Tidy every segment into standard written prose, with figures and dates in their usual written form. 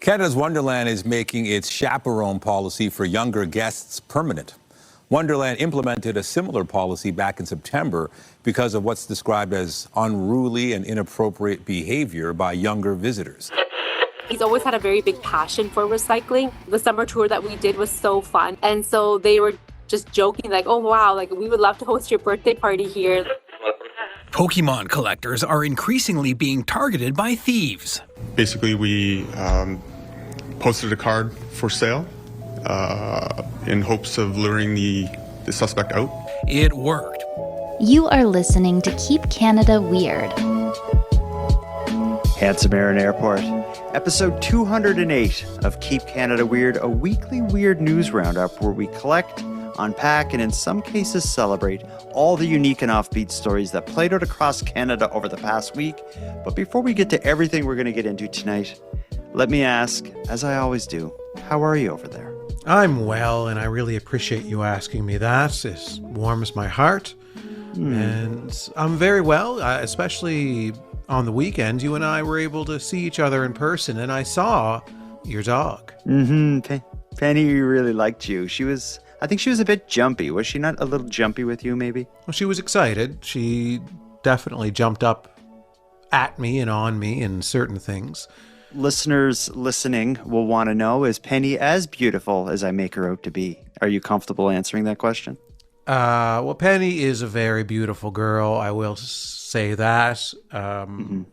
Canada's Wonderland is making its chaperone policy for younger guests permanent. Wonderland implemented a similar policy back in September because of what's described as unruly and inappropriate behavior by younger visitors. He's always had a very big passion for recycling. The summer tour that we did was so fun. And so they were just joking like, oh, wow, like we would love to host your birthday party here. Pokemon collectors are increasingly being targeted by thieves. Basically, we posted a card for sale in hopes of luring the suspect out. It worked. You are listening to Keep Canada Weird. Handsome Aaron Airport, episode 208 of Keep Canada Weird, a weekly weird news roundup where we collect, unpack, and in some cases celebrate all the unique and offbeat stories that played out across Canada over the past week. But before we get to everything we're going to get into tonight, let me ask, as I always do, how are you over there? I'm well, and I really appreciate you asking me that. It warms my heart. And I'm very well, especially on the weekend. You and I were able to see each other in person, and I saw your dog. Penny really liked you. I think she was a bit jumpy. Was she not a little jumpy with you, maybe? Well, she was excited. She definitely jumped up at me and on me in certain things. Listeners listening will want to know, is Penny as beautiful as I make her out to be? Are you comfortable answering that question? Well, Penny is a very beautiful girl. I will say that.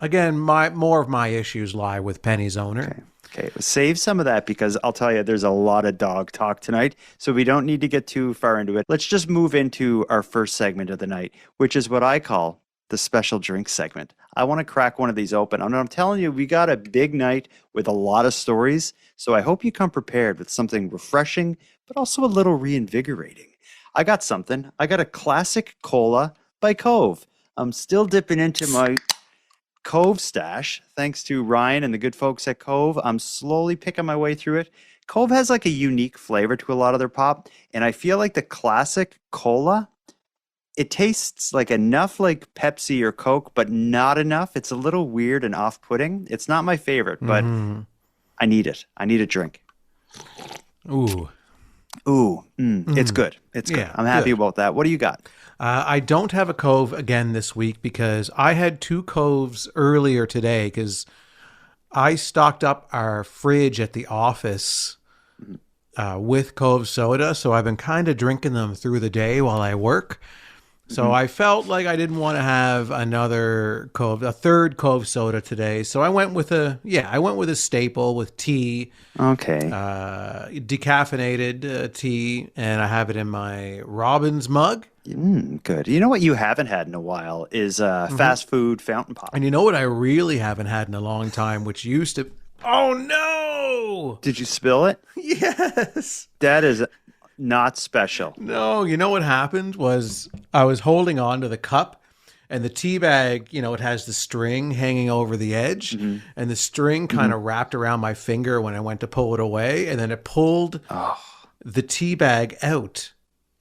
Again, more of my issues lie with Penny's owner. Okay, save some of that because I'll tell you, there's a lot of dog talk tonight, so we don't need to get too far into it. Let's just move into our first segment of the night, which is what I call the special drink segment. I want to crack one of these open. And I'm telling you, we got a big night with a lot of stories, so I hope you come prepared with something refreshing, but also a little reinvigorating. I got something. I got a classic cola by Cove. I'm still dipping into my Cove stash, thanks to Ryan and the good folks at Cove. I'm slowly picking my way through it. Cove has like a unique flavor to a lot of their pop, and I feel like the classic cola, it tastes like enough like Pepsi or Coke, but not enough. It's a little weird and off-putting. It's not my favorite, but I need it. I need a drink. It's good. It's good. Yeah, I'm happy about that. What do you got? I don't have a Cove again this week because I had 2 Coves earlier today because I stocked up our fridge at the office with Cove soda. So I've been kind of drinking them through the day while I work. So I felt like I didn't want to have a third Cove soda today. So I went with a staple with tea. Okay. Decaffeinated tea, and I have it in my Robbins mug. Good. You know what you haven't had in a while is fast food fountain pop. And you know what I really haven't had in a long time, which used to... Oh, no! Did you spill it? Yes. That is... not special. No, you know what happened was I was holding on to the cup and the tea bag, it has the string hanging over the edge and the string kind of wrapped around my finger when I went to pull it away and then it pulled the tea bag out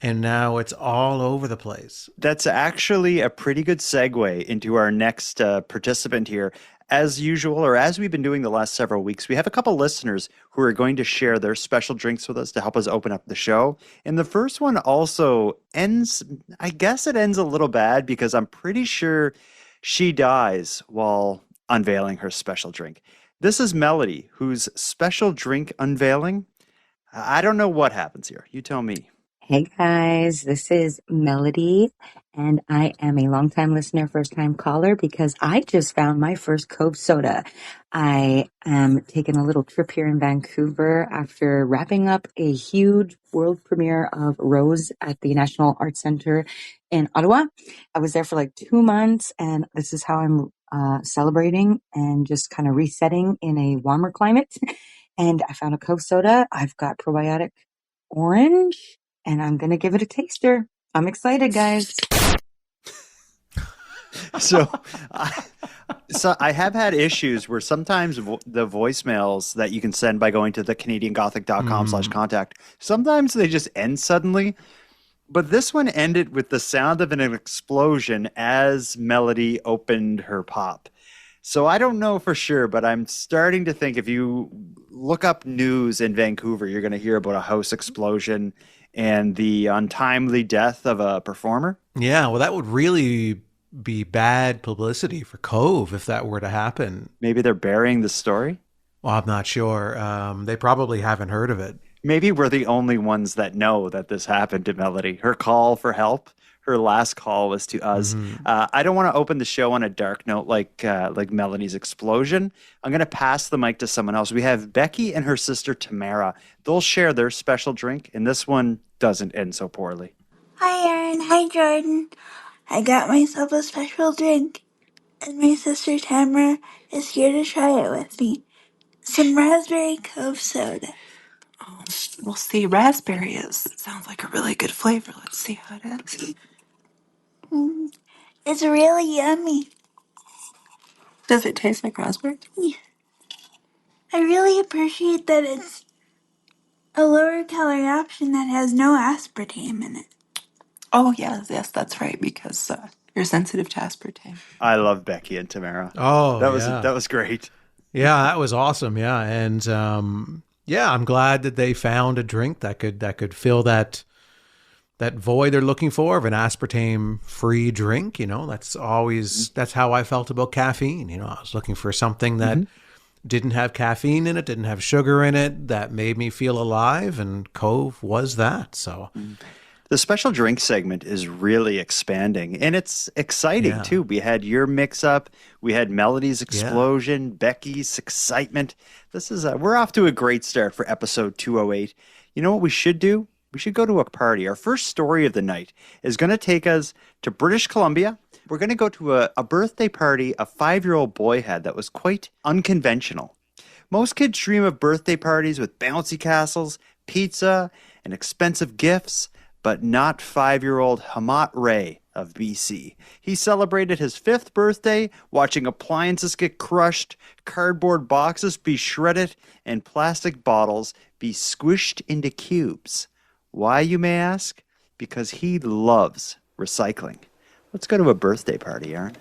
and now it's all over the place. That's actually a pretty good segue into our next participant here. As usual, or as we've been doing the last several weeks, we have a couple listeners who are going to share their special drinks with us to help us open up the show. And the first one also ends, I guess it ends a little bad because I'm pretty sure she dies while unveiling her special drink. This is Melody, whose special drink unveiling, I don't know what happens here. You tell me. Hey guys, this is Melody, and I am a longtime listener, first-time caller, because I just found my first Cove soda. I am taking a little trip here in Vancouver after wrapping up a huge world premiere of Rose at the National Arts Centre in Ottawa. I was there for like 2 months, and this is how I'm celebrating and just kind of resetting in a warmer climate. And I found a Cove soda. I've got probiotic orange. And I'm going to give it a taster. I'm excited, guys. So I have had issues where sometimes the voicemails that you can send by going to thecanadiangothic.com/contact, sometimes they just end suddenly. But this one ended with the sound of an explosion as Melody opened her pop. So I don't know for sure, but I'm starting to think if you look up news in Vancouver, you're going to hear about a house explosion and the untimely death of a performer. Yeah, well, that would really be bad publicity for Cove if that were to happen. Maybe they're burying the story. Well, I'm not sure. They probably haven't heard of it. Maybe we're the only ones that know that this happened to Melody. Her call for help, her last call was to us. I don't want to open the show on a dark note like Melody's explosion. I'm going to pass the mic to someone else. We have Becky and her sister Tamara. They'll share their special drink, and this one doesn't end so poorly. Hi, Aaron. Hi, Jordan. I got myself a special drink, and my sister Tamara is here to try it with me. Some raspberry Cove soda. We'll see. Raspberry sounds like a really good flavor. Let's see how it is. It's really yummy. Does it taste like raspberry? Yeah. I really appreciate that it's a lower calorie option that has no aspartame in it. Oh, yes, that's right, because you're sensitive to aspartame. I love Becky and Tamara. Oh, that was great. Yeah, that was awesome. Yeah, and yeah, I'm glad that they found a drink that could fill that void they're looking for of an aspartame-free drink. You know, that's how I felt about caffeine. You know, I was looking for something that didn't have caffeine in it, didn't have sugar in it, that made me feel alive, and Cove was that. So. The special drink segment is really expanding, and it's exciting too. We had your mix-up, we had Melody's explosion, Becky's excitement. This is we're off to a great start for episode 208. You know what we should do? We should go to a party. Our first story of the night is going to take us to British Columbia. We're going to go to a birthday party a 5-year-old boy had that was quite unconventional. Most kids dream of birthday parties with bouncy castles, pizza, and expensive gifts, but not 5-year-old Hamat Ray of BC. He celebrated his 5th birthday watching appliances get crushed, cardboard boxes be shredded, and plastic bottles be squished into cubes. Why, you may ask? Because he loves recycling. Let's go to a birthday party, Aaron.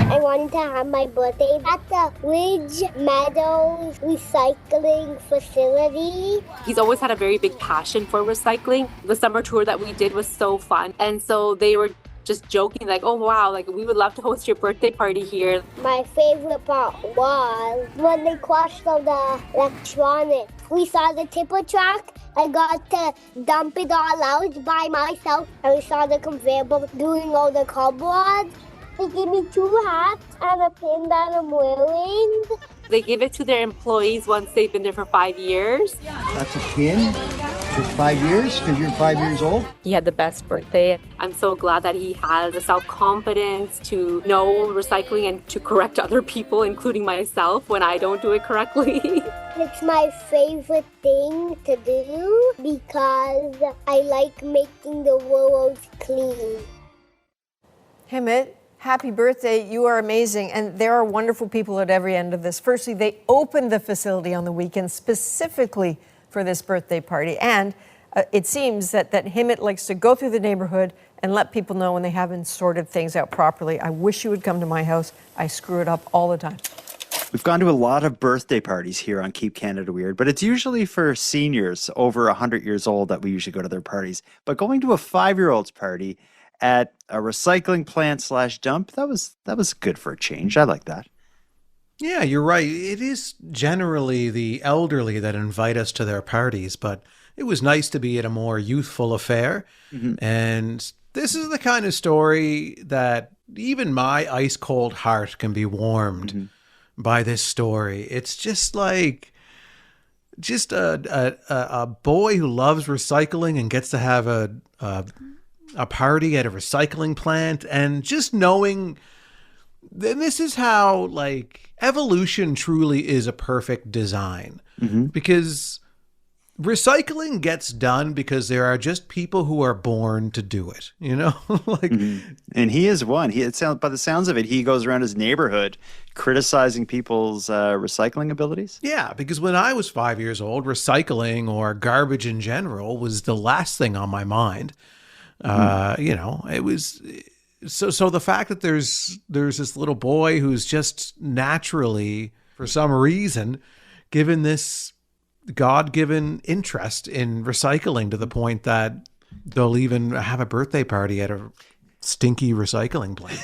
I wanted to have my birthday at the Ridge Meadows recycling facility. He's always had a very big passion for recycling. The summer tour that we did was so fun. And so they were just joking like, oh wow, like we would love to host your birthday party here. My favorite part was when they crushed all the electronics. We saw the tipper truck. I got to dump it all out by myself. And we saw the conveyor belt doing all the cardboard. They gave me 2 hats and a pin that I'm wearing. They give it to their employees once they've been there for 5 years. That's a pin for 5 years because you're 5 years old. He had the best birthday. I'm so glad that he has the self-confidence to know recycling and to correct other people, including myself, when I don't do it correctly. It's my favorite thing to do because I like making the world clean. Himit, happy birthday. You are amazing. And there are wonderful people at every end of this. Firstly, they opened the facility on the weekend specifically for this birthday party. And it seems that Himit likes to go through the neighborhood and let people know when they haven't sorted things out properly. I wish you would come to my house. I screw it up all the time. We've gone to a lot of birthday parties here on Keep Canada Weird, but it's usually for seniors over 100 years old that we usually go to their parties. But going to a 5-year-old's party at a recycling plant / dump, that was good for a change. I like that. Yeah, you're right. It is generally the elderly that invite us to their parties, but it was nice to be at a more youthful affair. And this is the kind of story that even my ice cold heart can be warmed by this story. It's just like a boy who loves recycling and gets to have a party at a recycling plant, and just knowing then this is how like evolution truly is a perfect design, because recycling gets done because there are just people who are born to do it, you know. Like and he is one. By the sounds of it, he goes around his neighborhood criticizing people's recycling abilities. Yeah, because when I was 5 years old, recycling or garbage in general was the last thing on my mind. You know, it was so the fact that there's this little boy who's just naturally for some reason, given this God-given interest in recycling to the point that they'll even have a birthday party at a stinky recycling plant.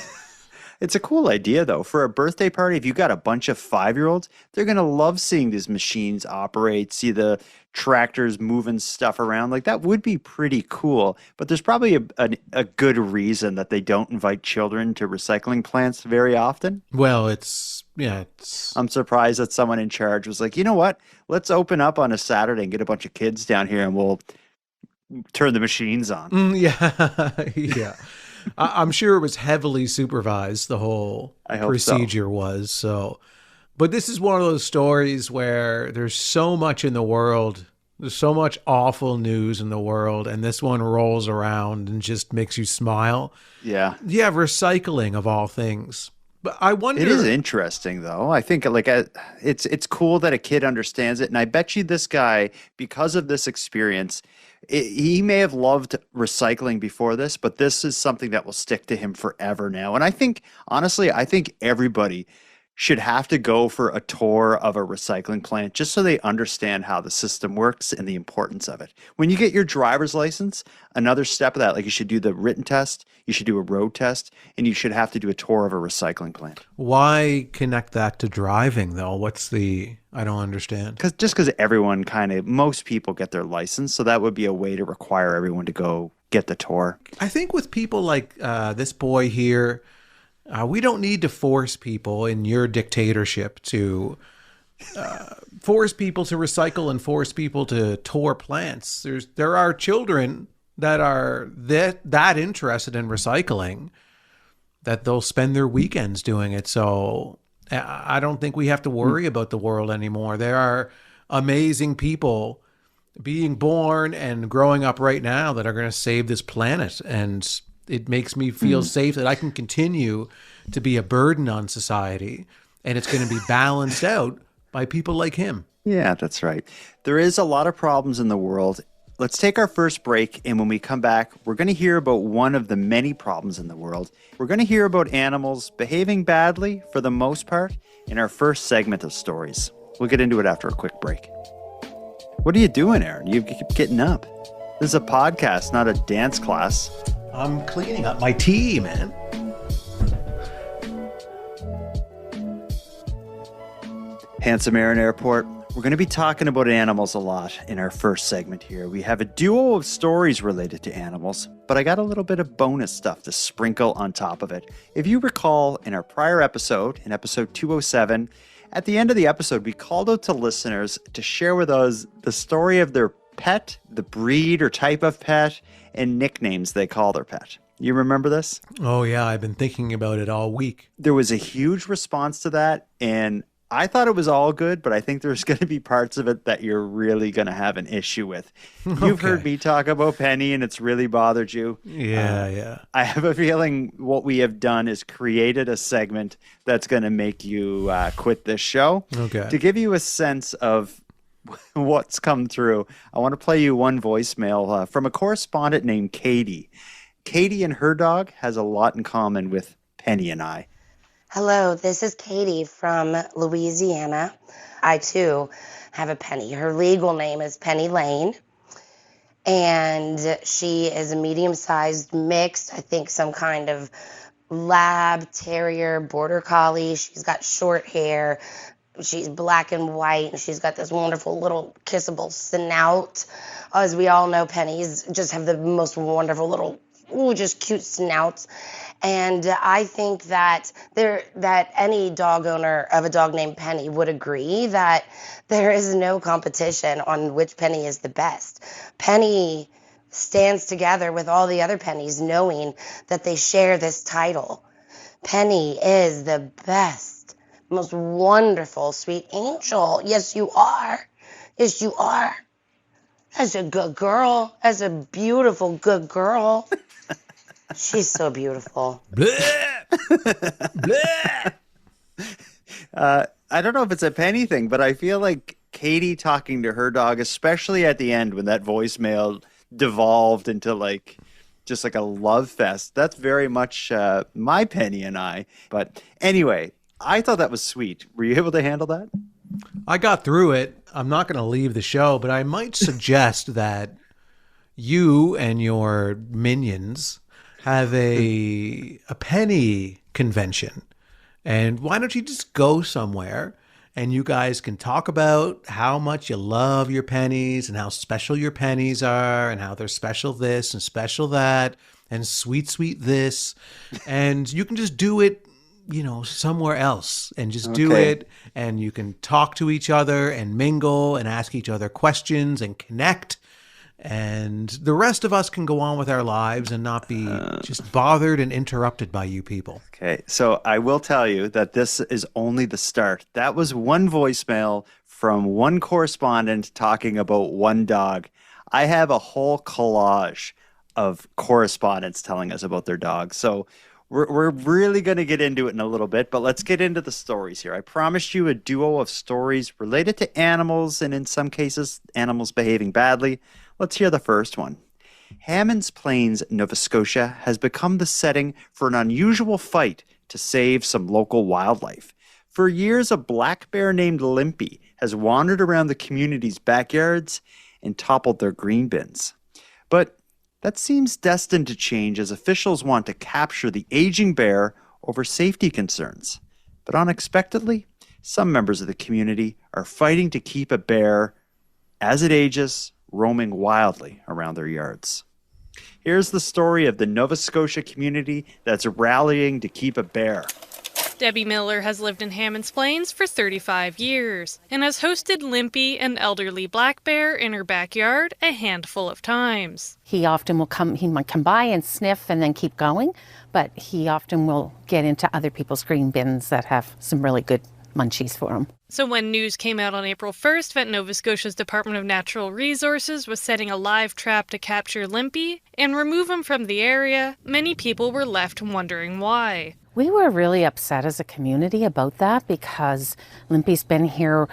It's a cool idea, though. For a birthday party, if you got a bunch of 5-year-olds, they're going to love seeing these machines operate, see the tractors moving stuff around. Like, that would be pretty cool. But there's probably a good reason that they don't invite children to recycling plants very often. Well, I'm surprised that someone in charge was like, you know what? Let's open up on a Saturday and get a bunch of kids down here and we'll turn the machines on. Yeah. I'm sure it was heavily supervised, the whole procedure was. So, but this is one of those stories where there's so much in the world. There's so much awful news in the world, and this one rolls around and just makes you smile. Yeah. Yeah, recycling of all things. But I wonder. It is interesting, though. I think it's cool that a kid understands it, and I bet you this guy, because of this experience, he may have loved recycling before this, but this is something that will stick to him forever now. And I think, honestly, everybody should have to go for a tour of a recycling plant just so they understand how the system works and the importance of it. When you get your driver's license, another step of that, like you should do the written test, you should do a road test, and you should have to do a tour of a recycling plant. Why connect that to driving, though? I don't understand. Because everyone most people get their license, so that would be a way to require everyone to go get the tour. I think with people like this boy here, we don't need to force people in your dictatorship to force people to recycle and force people to tour plants. There are children that are that interested in recycling that they'll spend their weekends doing it. So I don't think we have to worry about the world anymore. There are amazing people being born and growing up right now that are going to save this planet. And it makes me feel safe that I can continue to be a burden on society, and it's going to be balanced out by people like him. Yeah, that's right. There is a lot of problems in the world. Let's take our first break, and when we come back, we're going to hear about one of the many problems in the world. We're going to hear about animals behaving badly, for the most part, in our first segment of stories. We'll get into it after a quick break. What are you doing, Aaron? You keep getting up. This is a podcast, not a dance class. I'm cleaning up my tea, man. Handsome Aaron Airport. We're going to be talking about animals a lot in our first segment here. We have a duo of stories related to animals, but I got a little bit of bonus stuff to sprinkle on top of it. If you recall, in our prior episode, in episode 207, at the end of the episode, we called out to listeners to share with us the story of their pet, the breed or type of pet, and nicknames they call their pet. You remember this? Oh, yeah. I've been thinking about it all week. There was a huge response to that, and I thought it was all good, but I think there's going to be parts of it that you're really going to have an issue with. You've heard me talk about Penny, and it's really bothered you. Yeah. I have a feeling what we have done is created a segment that's going to make you quit this show. Okay. To give you a sense of what's come through, I want to play you one voicemail from a correspondent named Katie. Katie and her dog has a lot in common with Penny and I. Hello, this is Katie from Louisiana. I, too, have a Penny. Her legal name is Penny Lane, and she is a medium-sized mix, I think some kind of lab, terrier, border collie. She's got short hair. She's black and white, and she's got this wonderful little kissable snout. As we all know, Pennies just have the most wonderful little, just cute snouts. And I think that any dog owner of a dog named Penny would agree that there is no competition on which Penny is the best. Penny stands together with all the other Pennies, knowing that they share this title. Penny is the best, most wonderful, sweet angel. Yes, you are. Yes, you are. As a good girl, as a beautiful good girl. She's so beautiful. I don't know if it's a Penny thing, but I feel like Katie talking to her dog, especially at the end when that voicemail devolved into just like a love fest. That's very much my Penny and I. But anyway, I thought that was sweet. Were you able to handle that? I got through it. I'm not going to leave the show, but I might suggest that you and your minions have a penny convention. And why don't you just go somewhere and you guys can talk about how much you love your pennies and how special your pennies are and how they're special this and special that and sweet, sweet this. And you can just do it, somewhere else and just do it. And you can talk to each other and mingle and ask each other questions and connect. And the rest of us can go on with our lives and not be just bothered and interrupted by you people. Okay, so I will tell you that this is only the start. That was one voicemail from one correspondent talking about one dog. I have a whole collage of correspondents telling us about their dogs. So we're really going to get into it in a little bit, but let's get into the stories here. I promised you a duo of stories related to animals and in some cases, animals behaving badly. Let's hear the first one. Hammonds Plains, Nova Scotia, has become the setting for an unusual fight to save some local wildlife. For years, a black bear named Limpy has wandered around the community's backyards and toppled their green bins. But that seems destined to change as officials want to capture the aging bear over safety concerns. But unexpectedly, some members of the community are fighting to keep a bear, as it ages, roaming wildly around their yards. Here's the story of the Nova Scotia community that's rallying to keep a bear. Debbie Miller has lived in Hammonds Plains for 35 years and has hosted Limpy, an elderly black bear, in her backyard a handful of times. He often will come, he might come by and sniff and then keep going, but he often will get into other people's green bins that have some really good munchies for him. So when news came out on April 1st that Nova Scotia's Department of Natural Resources was setting a live trap to capture Limpy and remove him from the area, many people were left wondering why. We were really upset as a community about that because Limpy's been here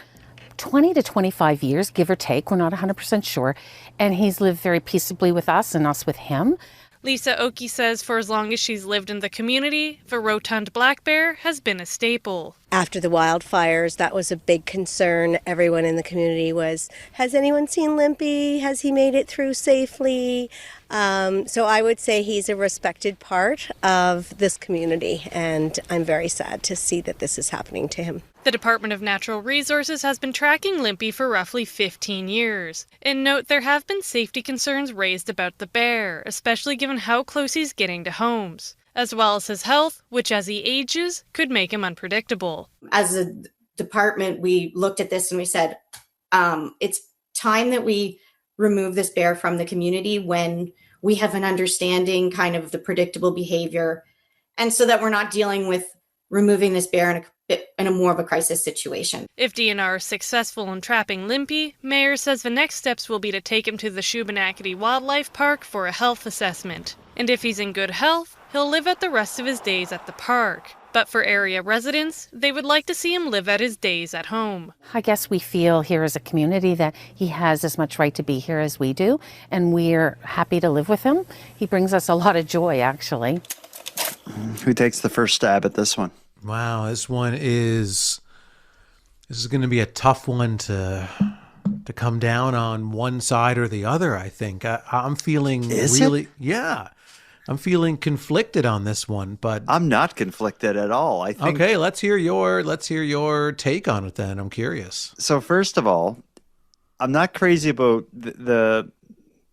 20 to 25 years, give or take. We're not 100% sure. And he's lived very peaceably with us and us with him. Lisa Oki says for as long as she's lived in the community, the rotund black bear has been a staple. After the wildfires, that was a big concern. Everyone in the community was, has anyone seen Limpy? Has he made it through safely? So I would say he's a respected part of this community, and I'm very sad to see that this is happening to him. The Department of Natural Resources has been tracking Limpy for roughly 15 years. And note there have been safety concerns raised about the bear, especially given how close he's getting to homes, as well as his health, which as he ages could make him unpredictable. As a department, we looked at this and we said, it's time that we remove this bear from the community when we have an understanding kind of the predictable behavior, and so that we're not dealing with removing this bear in a more of a crisis situation. If DNR is successful in trapping Limpy, Mayor says the next steps will be to take him to the Shubenacadie Wildlife Park for a health assessment. And if he's in good health, he'll live out the rest of his days at the park. But for area residents, they would like to see him live out his days at home. I guess we feel here as a community that he has as much right to be here as we do, and we're happy to live with him. He brings us a lot of joy, actually. Who takes the first stab at this one? Wow, this is going to be a tough one to come down on one side or the other, I think. I'm feeling I'm feeling conflicted on this one, but I'm not conflicted at all. I think. Okay, let's hear your take on it then. I'm curious. So first of all, I'm not crazy about the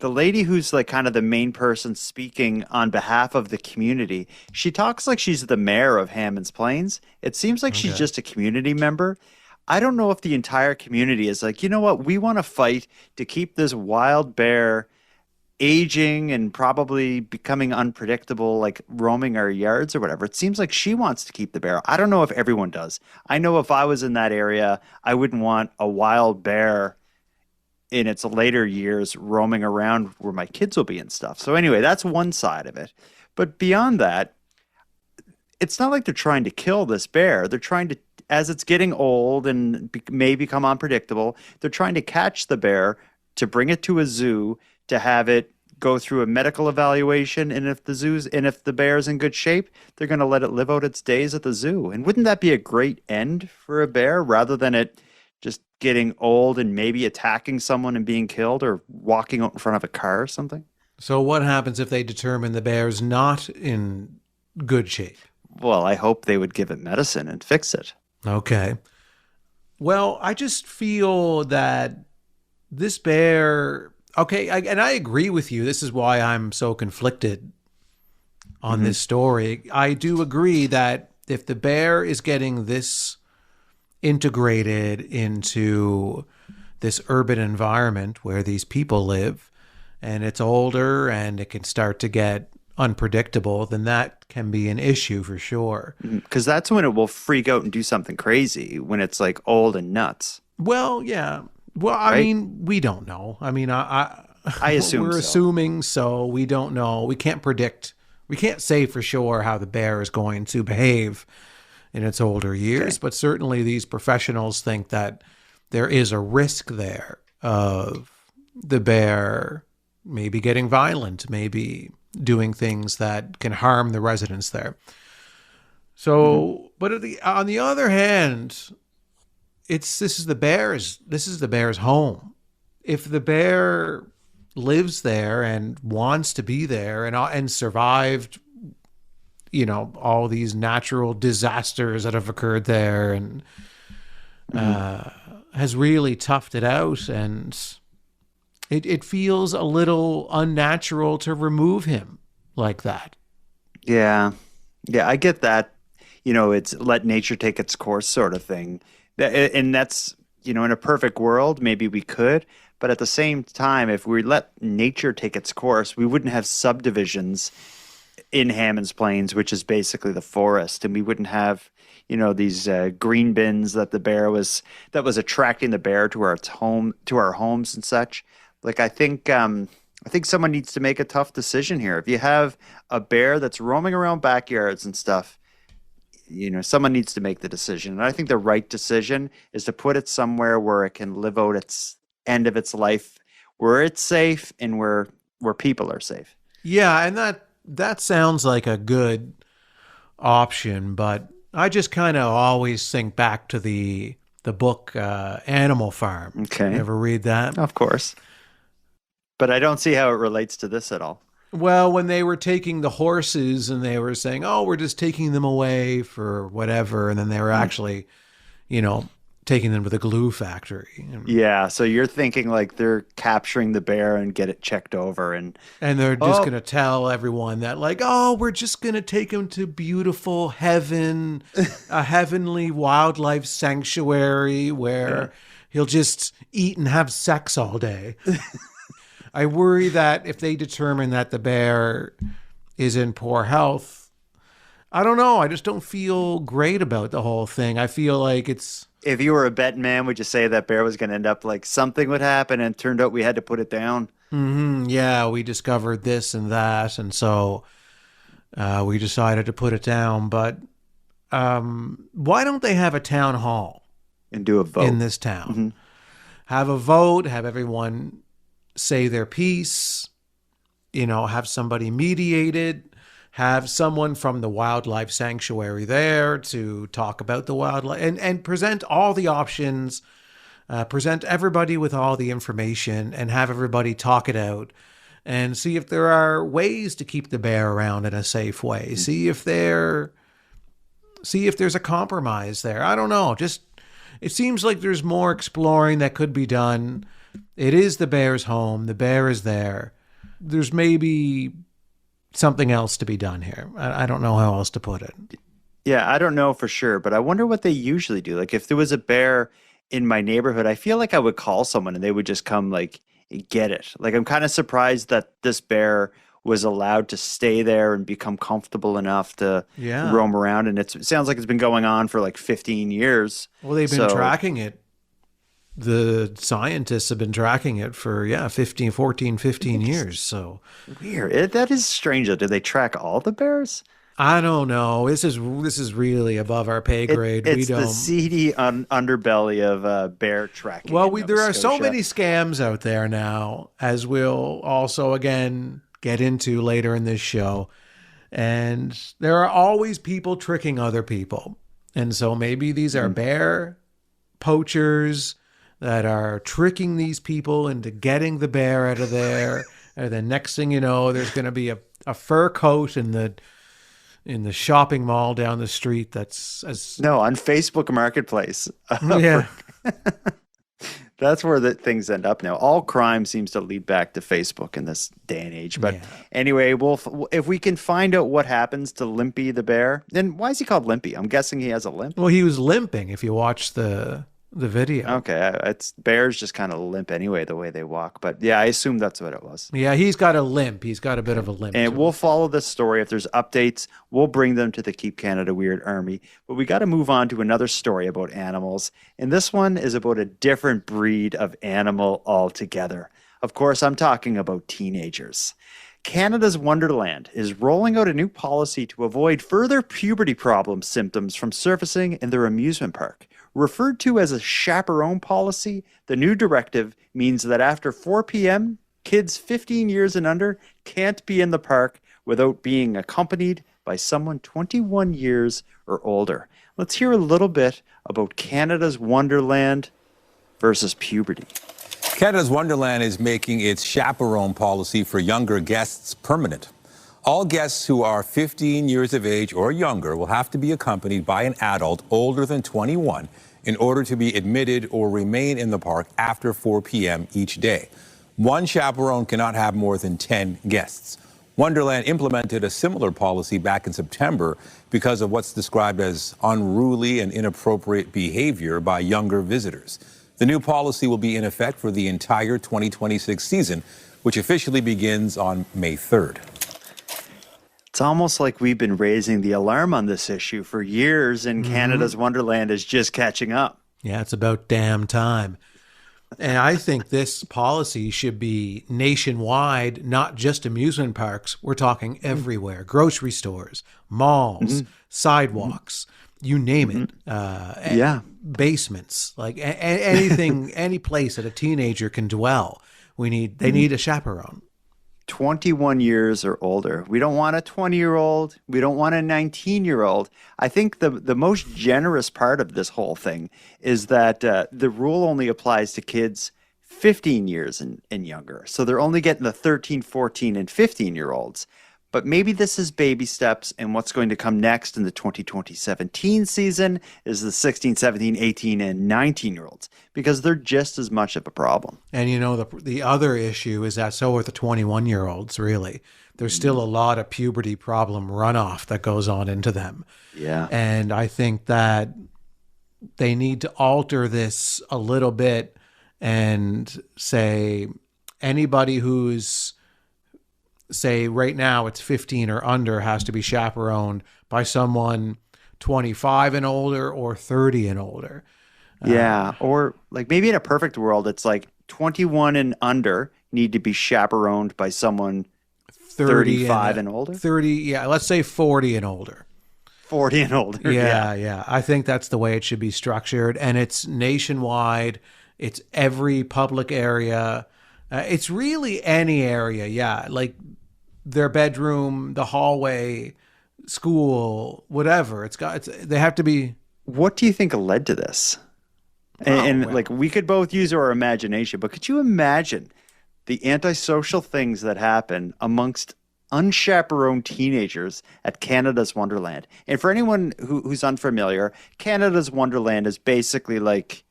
lady who's like kind of the main person speaking on behalf of the community. She talks like she's the mayor of Hammonds Plains. It seems like she's just a community member. I don't know if the entire community is like, you know what, we want to fight to keep this wild bear aging and probably becoming unpredictable, like roaming our yards or whatever. It seems like she wants to keep the bear. I don't know if everyone does. I know if I was in that area, I wouldn't want a wild bear in its later years roaming around where my kids will be and stuff. So anyway, that's one side of it. But beyond that, it's not like they're trying to kill this bear. They're trying to, as it's getting old and may become unpredictable, they're trying to catch the bear, to bring it to a zoo, to have it go through a medical evaluation, and if the bear's in good shape, they're going to let it live out its days at the zoo. And wouldn't that be a great end for a bear, rather than it just getting old and maybe attacking someone and being killed, or walking out in front of a car or something? So what happens if they determine the bear's not in good shape? Well, I hope they would give it medicine and fix it. Okay. Well, I just feel that this bear, okay, and I agree with you. This is why I'm so conflicted on this story. I do agree that if the bear is getting this integrated into this urban environment where these people live, and it's older and it can start to get unpredictable, then that can be an issue for sure. Because that's when it will freak out and do something crazy, when it's like old and nuts. Well, yeah. Well, I mean, we don't know. I mean, I assume we're assuming, so we don't know. We can't predict. We can't say for sure how the bear is going to behave in its older years, but certainly these professionals think that there is a risk there of the bear maybe getting violent, maybe doing things that can harm the residents there. So, but on the other hand, this is the bear's home. If the bear lives there and wants to be there and survived, all these natural disasters that have occurred there, and has really toughed it out, and it feels a little unnatural to remove him like that. Yeah, I get that. It's let nature take its course sort of thing. And that's, in a perfect world, maybe we could. But at the same time, if we let nature take its course, we wouldn't have subdivisions in Hammond's Plains, which is basically the forest. And we wouldn't have, these green bins that was attracting the bear to our homes and such. Like, I think someone needs to make a tough decision here. If you have a bear that's roaming around backyards and stuff, someone needs to make the decision. And I think the right decision is to put it somewhere where it can live out its end of its life, where it's safe and where people are safe. Yeah, and that sounds like a good option, but I just kind of always think back to the book Animal Farm. Okay. You ever read that? Of course. But I don't see how it relates to this at all. Well, when they were taking the horses and they were saying, oh, we're just taking them away for whatever. And then they were actually, taking them to the glue factory. Yeah. So you're thinking like they're capturing the bear and get it checked over. And they're just going to tell everyone that like, oh, we're just going to take him to beautiful heaven, a heavenly wildlife sanctuary where he'll just eat and have sex all day. I worry that if they determine that the bear is in poor health, I don't know. I just don't feel great about the whole thing. I feel like it's... If you were a betting man, would you say that bear was going to end up like something would happen and it turned out we had to put it down? Mm-hmm. Yeah, we discovered this and that. And so we decided to put it down. But why don't they have a town hall? And do a vote. In this town. Mm-hmm. Have a vote, have everyone say their piece, have somebody mediated, have someone from the wildlife sanctuary there to talk about the wildlife and present all the options, present everybody with all the information and have everybody talk it out and see if there are ways to keep the bear around in a safe way. Mm-hmm. See if there's a compromise there. I don't know. Just, it seems like there's more exploring that could be done. It is the bear's home. The bear is there. There's maybe something else to be done here. I don't know how else to put it. Yeah, I don't know for sure, but I wonder what they usually do. Like if there was a bear in my neighborhood, I feel like I would call someone and they would just come like get it. Like I'm kind of surprised that this bear was allowed to stay there and become comfortable enough to roam around. And it sounds like it's been going on for like 15 years. Well, they've been tracking it. The scientists have been tracking it for 15 years. So weird. That is strange. Do they track all the bears? I don't know. This is really above our pay grade. It's the seedy underbelly of bear tracking. Well, there are so many scams out there now, as we'll also again get into later in this show. And there are always people tricking other people. And so maybe these are bear poachers that are tricking these people into getting the bear out of there. And the next thing you know, there's going to be a fur coat in the shopping mall down the street on Facebook Marketplace. Yeah. That's where things end up now. All crime seems to lead back to Facebook in this day and age. But anyway, if we can find out what happens to Limpy the bear, then why is he called Limpy? I'm guessing he has a limp. Well, he was limping if you watch the video. Okay, bears just kind of limp anyway, the way they walk. But yeah, I assume that's what it was. Yeah, he's got a limp. He's got a bit of a limp. And we'll follow this story. If there's updates, we'll bring them to the Keep Canada Weird Army. But we got to move on to another story about animals. And this one is about a different breed of animal altogether. Of course, I'm talking about teenagers. Canada's Wonderland is rolling out a new policy to avoid further puberty problem symptoms from surfacing in their amusement park. Referred to as a chaperone policy, the new directive means that after 4 p.m., kids 15 years and under can't be in the park without being accompanied by someone 21 years or older. Let's hear a little bit about Canada's Wonderland versus puberty. Canada's Wonderland is making its chaperone policy for younger guests permanent. All guests who are 15 years of age or younger will have to be accompanied by an adult older than 21 in order to be admitted or remain in the park after 4 p.m. each day. One chaperone cannot have more than 10 guests. Wonderland implemented a similar policy back in September because of what's described as unruly and inappropriate behavior by younger visitors. The new policy will be in effect for the entire 2026 season, which officially begins on May 3rd. It's almost like we've been raising the alarm on this issue for years, and Canada's Wonderland is just catching up. Yeah, it's about damn time. And I think this policy should be nationwide, not just amusement parks. We're talking everywhere. Grocery stores, malls, sidewalks, you name it. Basements, like anything, any place that a teenager can dwell. They need a chaperone. 21 years or older. We don't want a 20-year-old. We don't want a 19-year-old. I think the most generous part of this whole thing is that the rule only applies to kids 15 years and younger. So they're only getting the 13, 14, and 15-year-olds. But maybe this is baby steps, and what's going to come next in the 2020-17 season is the 16, 17, 18, and 19-year-olds, because they're just as much of a problem. And you know, the other issue is that so are the 21-year-olds, really. There's still a lot of puberty problem runoff that goes on into them. Yeah. And I think that they need to alter this a little bit and say anybody who's, say right now it's 15 or under has to be chaperoned by someone 25 and older or 30 and older. Yeah. Or like maybe in a perfect world, it's like 21 and under need to be chaperoned by someone 35 and older. 30. Yeah. Let's say 40 and older. 40 and older. Yeah. I think that's the way it should be structured. And it's nationwide. It's every public area. It's really any area. Yeah. Like their bedroom, the hallway, school, whatever. They have to be. What do you think led to this? And like we could both use our imagination, but could you imagine the antisocial things that happen amongst unchaperoned teenagers at Canada's Wonderland? And for anyone who's unfamiliar, Canada's Wonderland is basically like,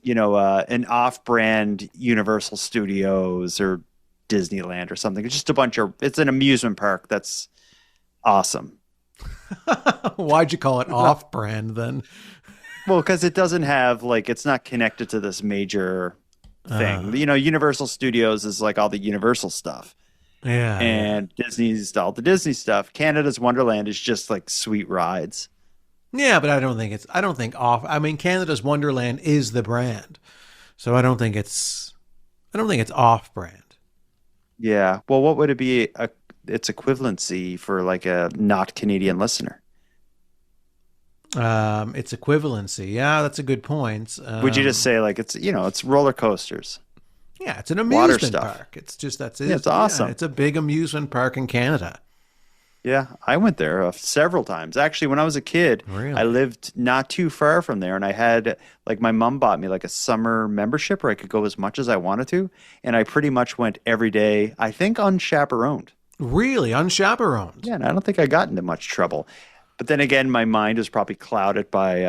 you know, an off-brand Universal Studios or Disneyland or something. It's just it's an amusement park that's awesome. Why'd you call it off-brand then? Well, because it doesn't have, like, it's not connected to this major thing. You know, Universal Studios is like all the Universal stuff. Yeah. And Disney's all the Disney stuff. Canada's Wonderland is just like sweet rides. Yeah, but I don't think Canada's Wonderland is the brand. So I don't think it's off-brand. Yeah. Well, what would it be? its equivalency for like a not Canadian listener? Its equivalency. Yeah, that's a good point. Would you just say like it's roller coasters? Yeah, it's an Water amusement stuff. park. It's just that's it. Yeah, it's awesome. Yeah, it's a big amusement park in Canada. Yeah, I went there several times. Actually, when I was a kid, I lived not too far from there, and I had like my mom bought me like a summer membership where I could go as much as I wanted to, and I pretty much went every day. I think unchaperoned. Really, unchaperoned? Yeah, and I don't think I got into much trouble. But then again, my mind was probably clouded by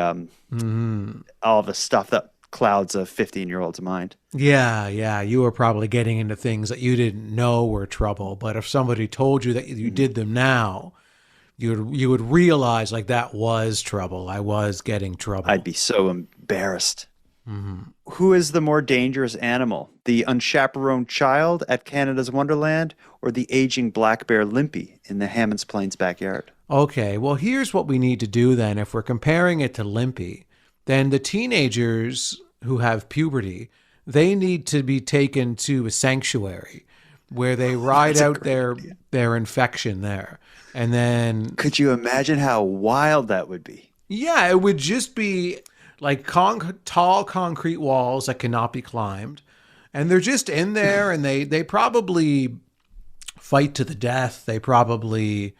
all the stuff that clouds a 15-year-old's mind. Yeah, you were probably getting into things that you didn't know were trouble, but if somebody told you that you did them now, you would realize like that was trouble. I was getting trouble. I'd be so embarrassed. Who is the more dangerous animal, the unchaperoned child at Canada's Wonderland or the aging black bear Limpy in the Hammonds Plains backyard? Okay, well, here's what we need to do then. If we're comparing it to Limpy, then the teenagers who have puberty, they need to be taken to a sanctuary where they ride out their infection there. And then... Could you imagine how wild that would be? Yeah, it would just be like tall concrete walls that cannot be climbed. And they're just in there and they probably fight to the death. They probably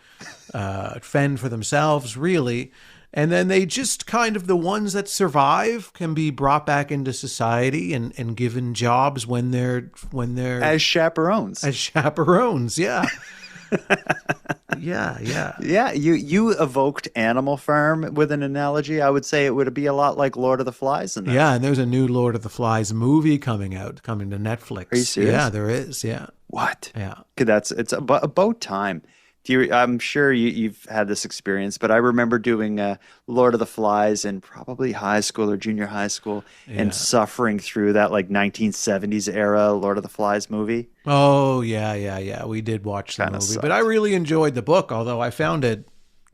fend for themselves, really. And then they just kind of, the ones that survive can be brought back into society and given jobs when they're as chaperones. As chaperones, yeah. Yeah. You evoked Animal Farm with an analogy. I would say it would be a lot like Lord of the Flies in that. Yeah, and there's a new Lord of the Flies movie coming to Netflix. Are you serious? Yeah, there is, yeah. What? Yeah. It's about time. I'm sure you've had this experience, but I remember doing Lord of the Flies in probably high school or junior high school and suffering through that like 1970s era Lord of the Flies movie. Oh, yeah. We did watch the movie, but I really enjoyed the book, although I found it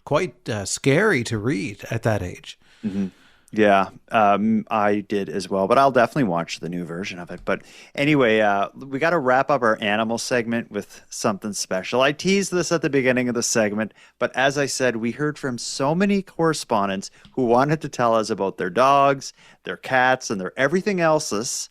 quite scary to read at that age. Mm-hmm. Yeah, I did as well, but I'll definitely watch the new version of it. But anyway, we got to wrap up our animal segment with something special. I teased this at the beginning of the segment, but as I said, we heard from so many correspondents who wanted to tell us about their dogs, their cats, and their everything else's.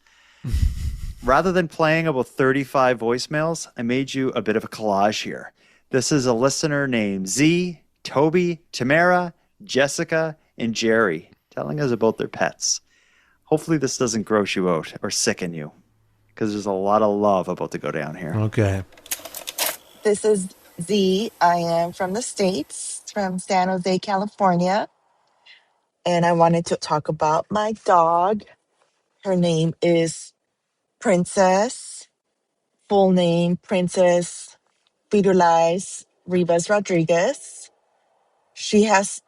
Rather than playing about 35 voicemails, I made you a bit of a collage here. This is a listener named Z, Toby, Tamara, Jessica, and Jerry, telling us about their pets. Hopefully this doesn't gross you out or sicken you, because there's a lot of love about to go down here. Okay. This is Z. I am from the States, from San Jose, California. And I wanted to talk about my dog. Her name is Princess. Full name, Princess Fidelis Rivas Rodriguez. She has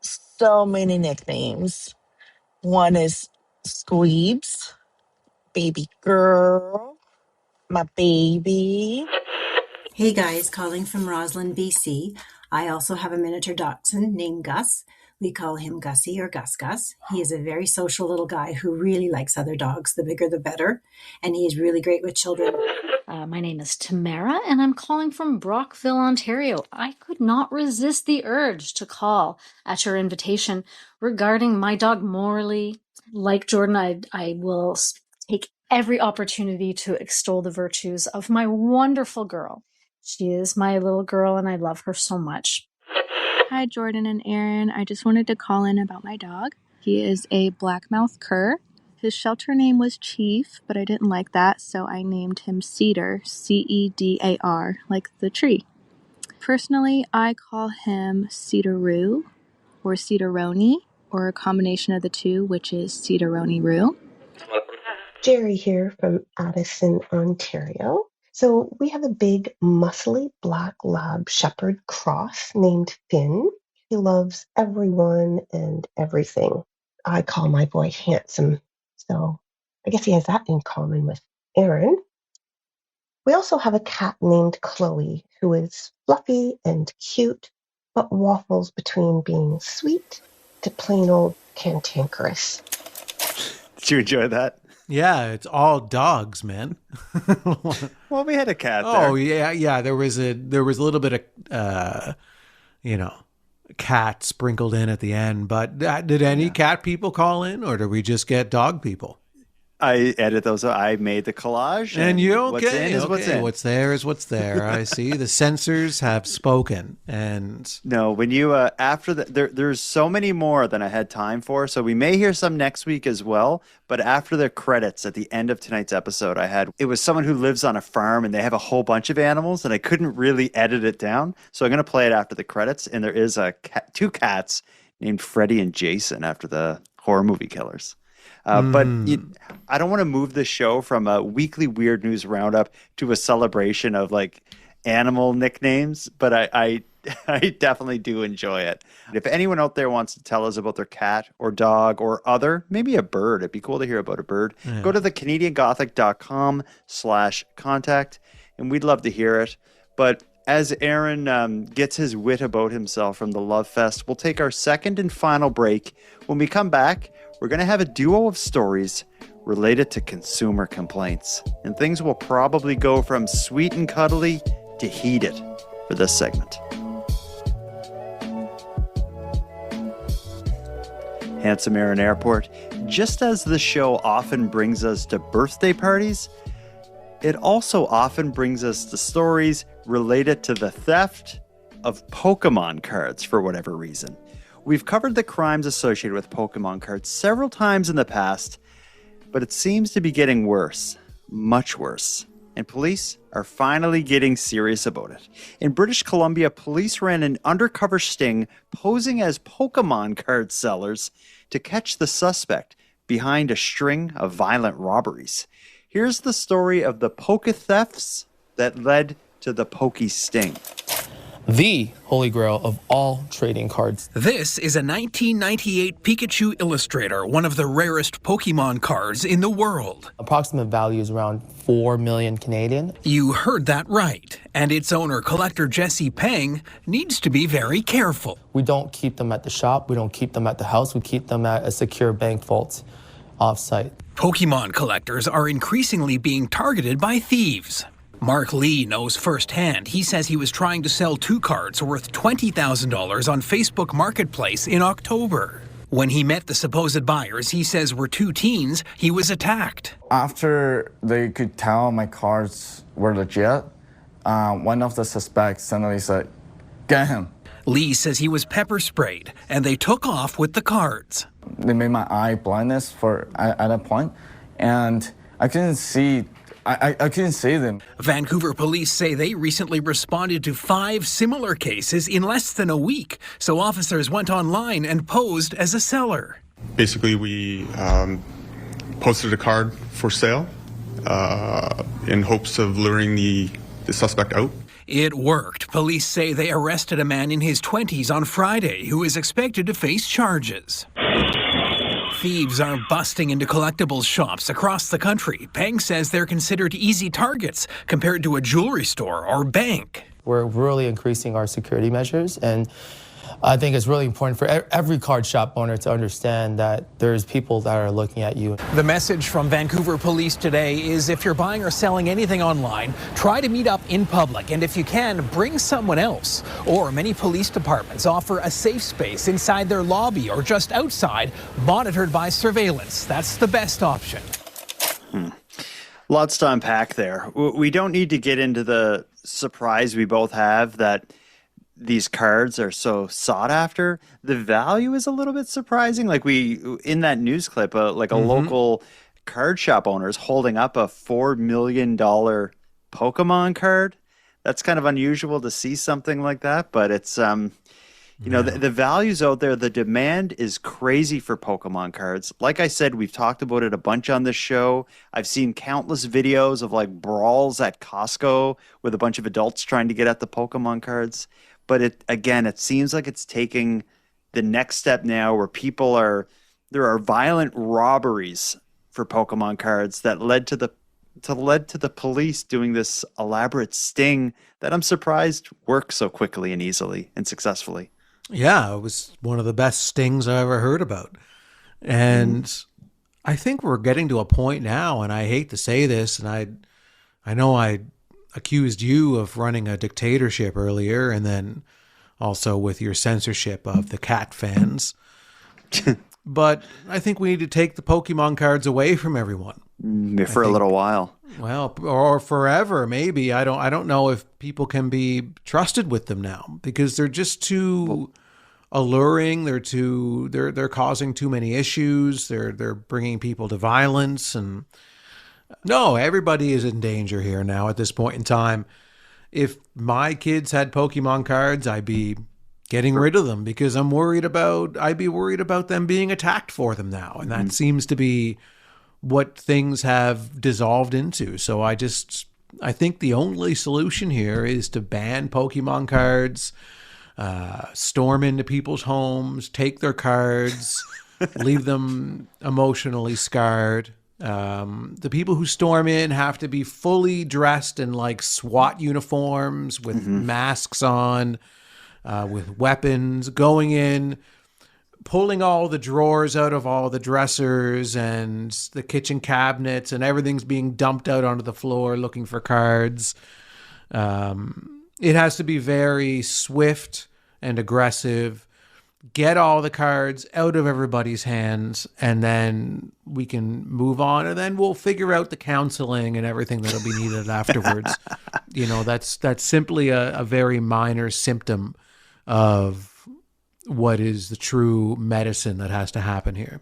so many nicknames. One is Squeebs, Baby Girl, My Baby. Hey guys, calling from Roslyn, BC. I also have a miniature dachshund named Gus. We call him Gussie or Gus Gus. He is a very social little guy who really likes other dogs. The bigger, the better. And he is really great with children. My name is Tamara, and I'm calling from Brockville, Ontario. I could not resist the urge to call at your invitation regarding my dog Morley. Like Jordan, I will take every opportunity to extol the virtues of my wonderful girl. She is my little girl, and I love her so much. Hi, Jordan and Aaron. I just wanted to call in about my dog. He is a blackmouth cur. His shelter name was Chief, but I didn't like that, so I named him Cedar, Cedar, like the tree. Personally, I call him Cedaroo, or Cedaroni, or a combination of the two, which is Cedaroni Roo. Jerry here from Addison, Ontario. So we have a big, muscly black lab shepherd cross named Finn. He loves everyone and everything. I call my boy handsome, so I guess he has that in common with Aaron. We also have a cat named Chloe, who is fluffy and cute, but waffles between being sweet to plain old cantankerous. Did you enjoy that? Yeah, it's all dogs, man. Well, we had a cat there. Oh yeah. There was a little bit of cat sprinkled in at the end. But did any cat people call in, or did we just get dog people? I edit those. I made the collage. And you okay? What's in is what's in. What's there is what's there. I see. The censors have spoken. And no, when you after there's so many more than I had time for. So we may hear some next week as well. But after the credits at the end of tonight's episode, it was someone who lives on a farm and they have a whole bunch of animals, and I couldn't really edit it down. So I'm going to play it after the credits. And there is two cats named Freddie and Jason after the horror movie killers. But I don't want to move the show from a weekly weird news roundup to a celebration of like animal nicknames. But I definitely do enjoy it. If anyone out there wants to tell us about their cat or dog or maybe a bird, it'd be cool to hear about a bird. Yeah. Go to thecanadiangothic.com/contact, and we'd love to hear it. But as Aaron gets his wit about himself from the Love Fest, we'll take our second and final break. When we come back, we're going to have a duo of stories related to consumer complaints. And things will probably go from sweet and cuddly to heated for this segment. Handsome Aaron Airport. Just as the show often brings us to birthday parties, it also often brings us to stories related to the theft of Pokemon cards for whatever reason. We've covered the crimes associated with Pokemon cards several times in the past, but it seems to be getting worse, much worse. And police are finally getting serious about it. In British Columbia, police ran an undercover sting posing as Pokemon card sellers to catch the suspect behind a string of violent robberies. Here's the story of the Poke thefts that led to the Poke sting. The holy grail of all trading cards. This is a 1998 Pikachu Illustrator, one of the rarest Pokemon cards in the world. Approximate value is around 4 million Canadian. You heard that right. And its owner, collector Jesse Peng, needs to be very careful. We don't keep them at the shop. We don't keep them at the house. We keep them at a secure bank vault off-site. Pokemon collectors are increasingly being targeted by thieves. Mark Lee knows firsthand. He says he was trying to sell 2 cards worth $20,000 on Facebook Marketplace in October. When he met the supposed buyers, he says were 2 teens, he was attacked. After they could tell my cards were legit, one of the suspects suddenly said, "Get him." Lee says he was pepper sprayed, and they took off with the cards. They made my eye blindness at that point, and I couldn't see. I couldn't see them. Vancouver police say they recently responded to 5 similar cases in less than a week, so officers went online and posed as a seller. Basically, we posted a card for sale in hopes of luring the suspect out. It worked. Police say they arrested a man in his 20s on Friday who is expected to face charges. Thieves are busting into collectibles shops across the country. Peng says they're considered easy targets compared to a jewelry store or bank. We're really increasing our security measures, and I think it's really important for every card shop owner to understand that there's people that are looking at you. The message from Vancouver police today is if you're buying or selling anything online, try to meet up in public, and if you can, bring someone else. Or many police departments offer a safe space inside their lobby or just outside, monitored by surveillance. That's the best option. Lots to unpack there. We don't need to get into the surprise we both have that these cards are so sought after. The value is a little bit surprising. Like in that news clip, a local card shop owner is holding up a $4 million Pokemon card. That's kind of unusual to see something like that, but it's, the value's out there. The demand is crazy for Pokemon cards. Like I said, we've talked about it a bunch on this show. I've seen countless videos of like brawls at Costco with a bunch of adults trying to get at the Pokemon cards. But it seems like it's taking the next step now where there are violent robberies for Pokemon cards that led to the police doing this elaborate sting that I'm surprised worked so quickly and easily and successfully. Yeah, it was one of the best stings I ever heard about. And I think we're getting to a point now, and I hate to say this, and I know I accused you of running a dictatorship earlier, and then also with your censorship of the cat fans. But I think we need to take the Pokemon cards away from everyone. For a little while. Well, or forever, maybe. I don't know if people can be trusted with them now because they're just too alluring. They're causing too many issues. They're bringing people to violence, and no, everybody is in danger here now at this point in time. If my kids had Pokemon cards, I'd be getting rid of them because I'd be worried about them being attacked for them now. And that seems to be what things have dissolved into. So I think the only solution here is to ban Pokemon cards, storm into people's homes, take their cards, leave them emotionally scarred. The people who storm in have to be fully dressed in like SWAT uniforms with masks on, with weapons, going in, pulling all the drawers out of all the dressers and the kitchen cabinets, and everything's being dumped out onto the floor looking for cards. It has to be very swift and aggressive. Get all the cards out of everybody's hands, and then we can move on, and then we'll figure out the counseling and everything that'll be needed afterwards. That's simply a very minor symptom of what is the true medicine that has to happen here.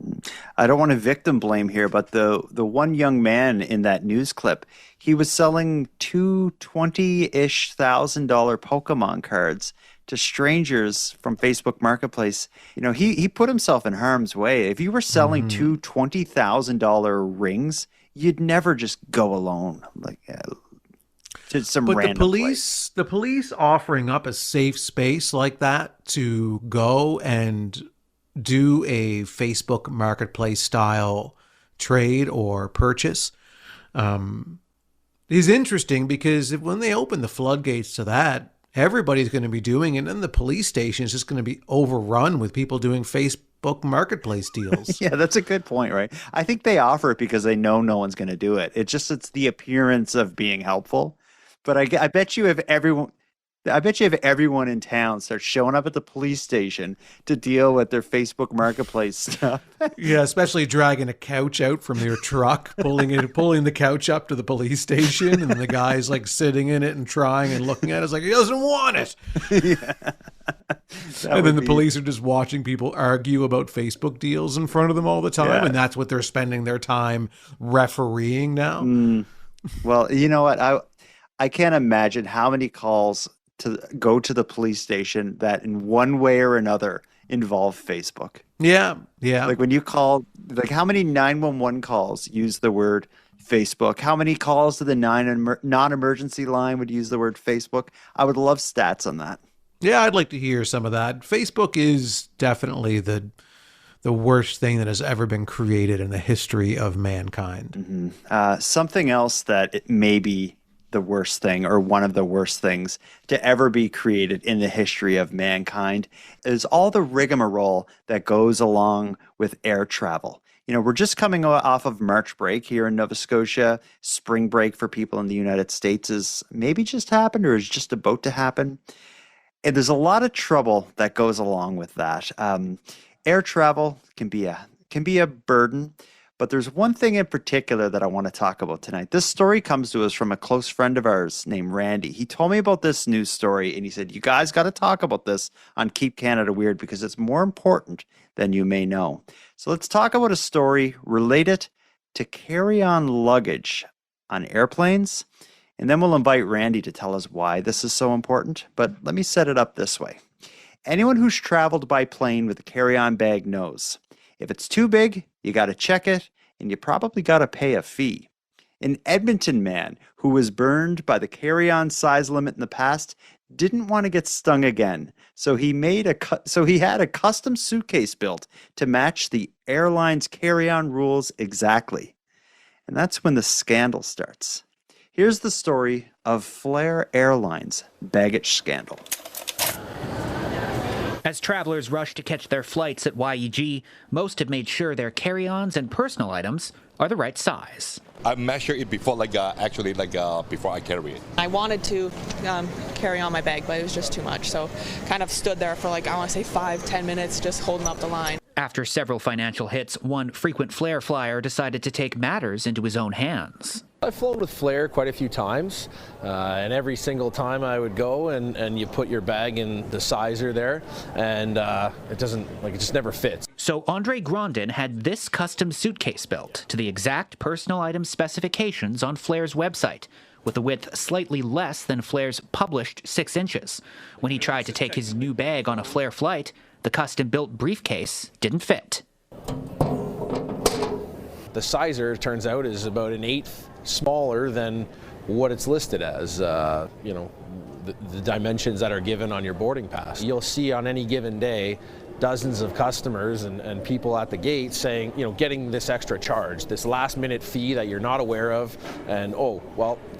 I don't want to victim blame here, but the one young man in that news clip, he was selling two $20,000-ish Pokemon cards to strangers from Facebook Marketplace. He put himself in harm's way. If you were selling two $20,000 rings, you'd never just go alone to some random place. The police offering up a safe space like that to go and do a Facebook Marketplace style trade or purchase is interesting, because when they open the floodgates to that, everybody's going to be doing it, and the police station is just going to be overrun with people doing Facebook Marketplace deals. Yeah, that's a good point, right? I think they offer it because they know no one's going to do it. It's the appearance of being helpful. But I bet you if everyone in town starts showing up at the police station to deal with their Facebook Marketplace stuff. Yeah, especially dragging a couch out from their truck, pulling the couch up to the police station, and the guy's like sitting in it and trying and looking at it. It's like, he doesn't want it. Yeah. And then the police are just watching people argue about Facebook deals in front of them all the time. Yeah. And that's what they're spending their time refereeing now. Well, you know what? I can't imagine how many calls to go to the police station that in one way or another involve Facebook. Yeah. Like when you call, like how many 911 calls use the word Facebook? How many calls to the non-emergency line would use the word Facebook? I would love stats on that. Yeah, I'd like to hear some of that. Facebook is definitely the worst thing that has ever been created in the history of mankind. Something else that it may be the worst thing, or one of the worst things to ever be created in the history of mankind, is all the rigmarole that goes along with air travel. We're just coming off of March break here in Nova Scotia. Spring break for people in the United States is maybe just happened or is just about to happen. And there's a lot of trouble that goes along with that. Air travel can be a burden. But there's one thing in particular that I want to talk about tonight. This story comes to us from a close friend of ours named Randy. He told me about this news story, and he said, you guys got to talk about this on Keep Canada Weird because it's more important than you may know. So let's talk about a story related to carry-on luggage on airplanes, and then we'll invite Randy to tell us why this is so important. But let me set it up this way. Anyone who's traveled by plane with a carry-on bag knows if it's too big, you got to check it, and you probably got to pay a fee. An Edmonton man who was burned by the carry-on size limit in the past didn't want to get stung again, so he had a custom suitcase built to match the airline's carry-on rules exactly. And that's when the scandal starts. Here's the story of Flair Airlines baggage scandal. As travelers rush to catch their flights at YEG, most have made sure their carry-ons and personal items are the right size. I measure it before, before I carry it. I wanted to carry on my bag, but it was just too much. So kind of stood there for 5-10 minutes just holding up the line. After several financial hits, one frequent Flair flyer decided to take matters into his own hands. I've flown with Flair quite a few times, and every single time I would go and you put your bag in the sizer there, and it just never fits. So Andre Grandin had this custom suitcase built to the exact personal item specifications on Flair's website, with a width slightly less than Flair's published 6 inches. When he tried to take his new bag on a Flair flight, the custom-built briefcase didn't fit. The sizer, it turns out, is about an eighth smaller than what it's listed as, the dimensions that are given on your boarding pass. You'll see on any given day dozens of customers and people at the gate saying, getting this extra charge, this last minute fee that you're not aware of, and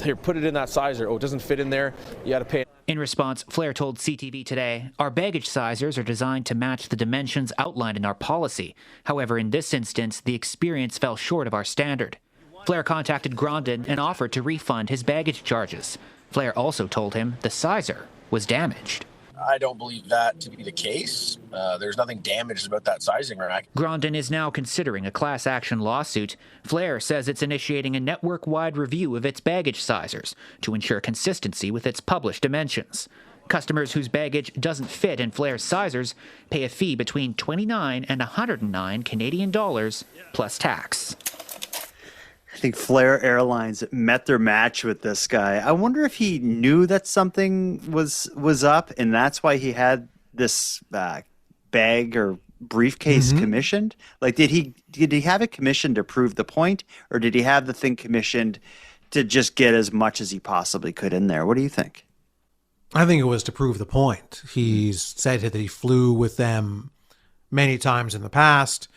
here, put it in that sizer. It doesn't fit in there, you got to pay. In response, Flair told CTV Today, our baggage sizers are designed to match the dimensions outlined in our policy. However, in this instance, the experience fell short of our standard. Flair contacted Grandin and offered to refund his baggage charges. Flair also told him the sizer was damaged. I don't believe that to be the case. There's nothing damaged about that sizing rack. Grandin is now considering a class action lawsuit. Flair says it's initiating a network-wide review of its baggage sizers to ensure consistency with its published dimensions. Customers whose baggage doesn't fit in Flair's sizers pay a fee between $29 and $109 Canadian dollars plus tax. I think Flair Airlines met their match with this guy. I wonder if he knew that something was up, and that's why he had this bag or briefcase commissioned. Did he have it commissioned to prove the point, or did he have the thing commissioned to just get as much as he possibly could in there? What do you think? I think it was to prove the point. He's said that he flew with them many times in the past.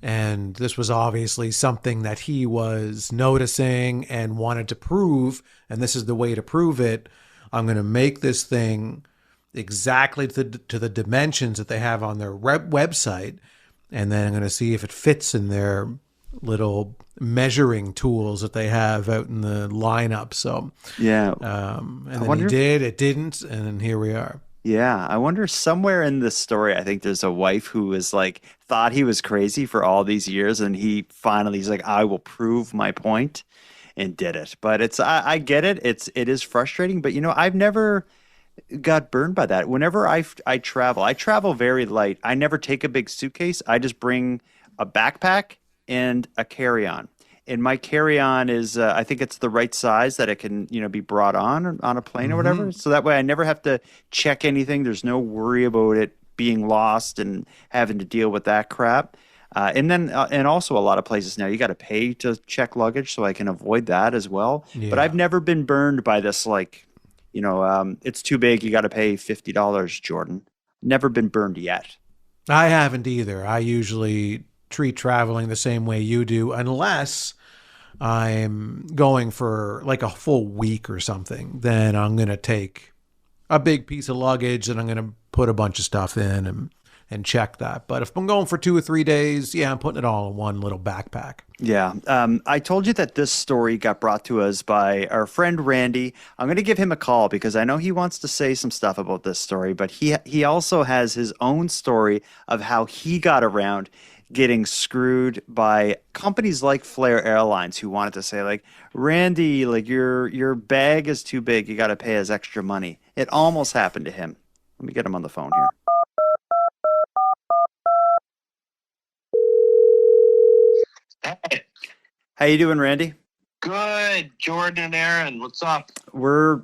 And this was obviously something that he was noticing and wanted to prove. And this is the way to prove it. I'm going to make this thing exactly to the dimensions that they have on their website. And then I'm going to see if it fits in their little measuring tools that they have out in the lineup. So, yeah. And then he did, it didn't. And then here we are. Yeah, I wonder somewhere in this story, I think there's a wife who was thought he was crazy for all these years, and he's like, I will prove my point, and did it. But I get it. It is frustrating, but I've never got burned by that. Whenever I travel very light. I never take a big suitcase. I just bring a backpack and a carry-on. And my carry-on is, I think it's the right size that it can, be brought on a plane or whatever. So that way I never have to check anything. There's no worry about it being lost and having to deal with that crap. And also a lot of places now, you got to pay to check luggage, so I can avoid that as well. Yeah. But I've never been burned by this, it's too big, you got to pay $50, Jordan. Never been burned yet. I haven't either. I usually treat traveling the same way you do, unless I'm going for a full week or something. Then I'm going to take a big piece of luggage and I'm going to put a bunch of stuff in and check that. But if I'm going for 2 or 3 days, I'm putting it all in one little backpack. Yeah. I told you that this story got brought to us by our friend Randy. I'm going to give him a call because I know he wants to say some stuff about this story, but he also has his own story of how he got around getting screwed by companies like Flair Airlines, who wanted to say, Randy, your bag is too big, you got to pay us extra money. It almost happened to him. Let me get him on the phone here. Hey. How you doing, Randy? Good, Jordan and Aaron. What's up? We're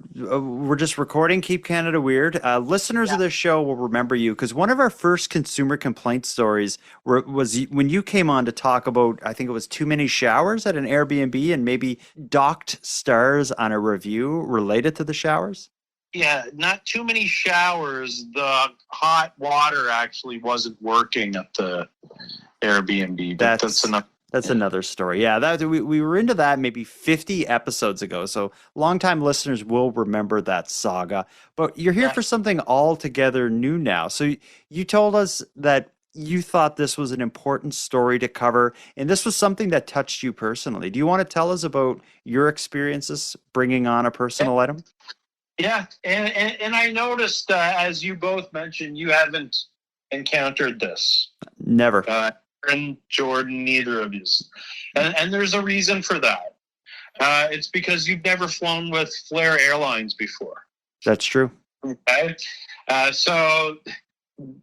just recording Keep Canada Weird. Listeners of this show will remember you because one of our first consumer complaint stories was when you came on to talk about, I think it was too many showers at an Airbnb and maybe docked stars on a review related to the showers. Yeah, not too many showers. The hot water actually wasn't working at the Airbnb. But that's enough. That's another story. Yeah, we were into that maybe 50 episodes ago. So longtime listeners will remember that saga. But you're here for something altogether new now. So you told us that you thought this was an important story to cover, and this was something that touched you personally. Do you want to tell us about your experiences bringing on a personal item? Yeah, and I noticed, as you both mentioned, you haven't encountered this. Never. And Jordan, neither of you. And there's a reason for that. It's because you've never flown with Flair Airlines before. That's true. Okay. So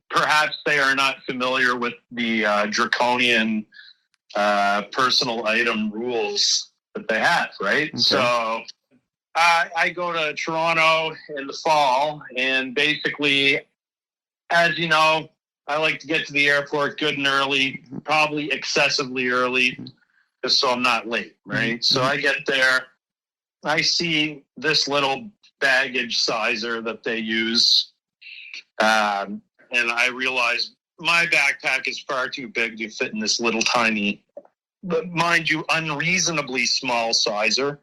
perhaps they are not familiar with the draconian personal item rules that they have, right? Okay. So I go to Toronto in the fall, and basically, as you know, I like to get to the airport good and early, probably excessively early, just so I'm not late, right? So I get there, I see this little baggage sizer that they use, and I realize my backpack is far too big to fit in this little tiny, but mind you, unreasonably small sizer.